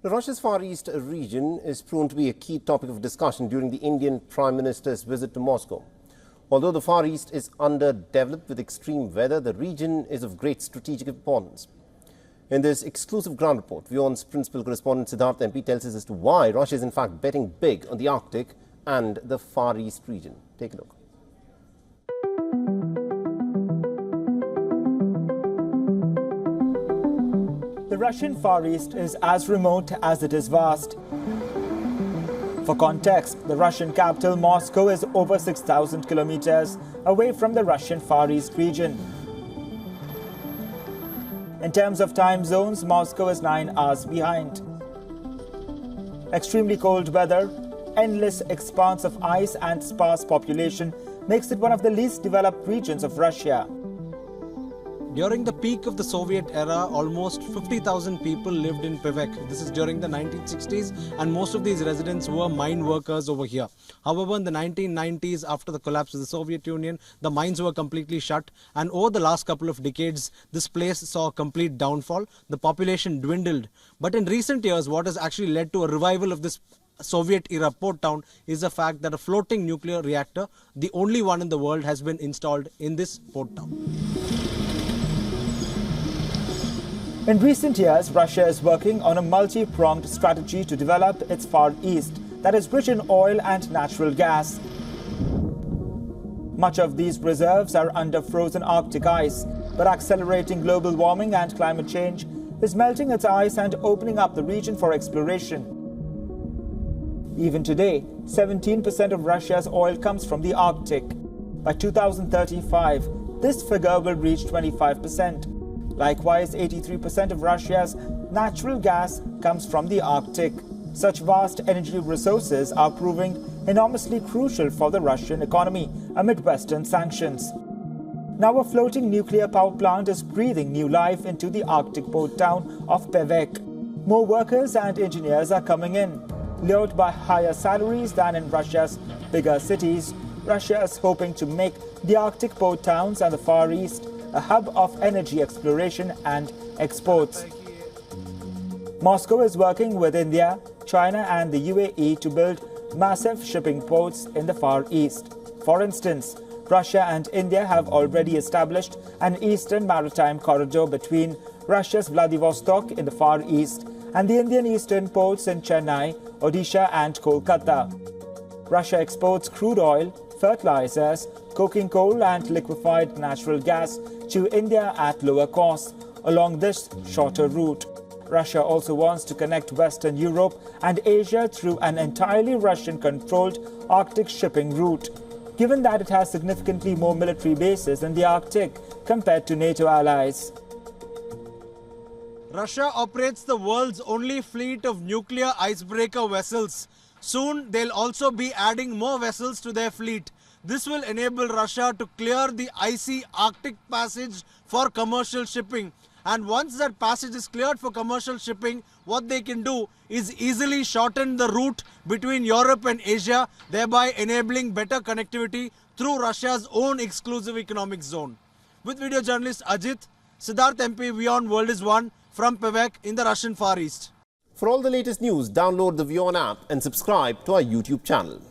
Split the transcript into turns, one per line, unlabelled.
Russia's Far East region is prone to be a key topic of discussion during the Indian Prime Minister's visit to Moscow. Although the Far East is underdeveloped with extreme weather, the region is of great strategic importance. In this exclusive ground report, WION's principal correspondent Siddharth MP tells us as to why Russia is in fact betting big on the Arctic and the Far East region. Take a look.
The Russian Far East is as remote as it is vast. For context, the Russian capital Moscow is over 6,000 kilometers away from the Russian Far East region. In terms of time zones, Moscow is 9 hours behind. Extremely cold weather, endless expanse of ice and sparse population makes it one of the least developed regions of Russia.
During the peak of the Soviet era, almost 50,000 people lived in Pevek. This is during the 1960s, and most of these residents were mine workers over here. However, in the 1990s, after the collapse of the Soviet Union, the mines were completely shut, and over the last couple of decades, this place saw a complete downfall. The population dwindled. But in recent years, what has actually led to a revival of this Soviet-era port town is the fact that a floating nuclear reactor, the only one in the world, has been installed in this port town.
In recent years, Russia is working on a multi-pronged strategy to develop its Far East that is rich in oil and natural gas. Much of these reserves are under frozen Arctic ice, but accelerating global warming and climate change is melting its ice and opening up the region for exploration. Even today, 17% of Russia's oil comes from the Arctic. By 2035, this figure will reach 25%. Likewise, 83% of Russia's natural gas comes from the Arctic. Such vast energy resources are proving enormously crucial for the Russian economy amid Western sanctions. Now a floating nuclear power plant is breathing new life into the Arctic port town of Pevek. More workers and engineers are coming in. Lured by higher salaries than in Russia's bigger cities, Russia is hoping to make the Arctic port towns and the Far East a hub of energy exploration and exports. Moscow is working with India, China and the UAE to build massive shipping ports in the Far East. For instance, Russia and India have already established an eastern maritime corridor between Russia's Vladivostok in the Far East and the Indian eastern ports in Chennai, Odisha and Kolkata. Russia exports crude oil, fertilizers, coking coal and liquefied natural gas to India at lower costs along this shorter route. Russia also wants to connect Western Europe and Asia through an entirely Russian-controlled Arctic shipping route, given that it has significantly more military bases in the Arctic compared to NATO allies.
Russia operates the world's only fleet of nuclear icebreaker vessels. Soon, they'll also be adding more vessels to their fleet. This will enable Russia to clear the icy Arctic passage for commercial shipping. And once that passage is cleared for commercial shipping, what they can do is easily shorten the route between Europe and Asia, thereby enabling better connectivity through Russia's own exclusive economic zone. With video journalist Ajit, Siddharth MP, WION World is One from Pevek in the Russian Far East.
For all the latest news, download the WION app and subscribe to our YouTube channel.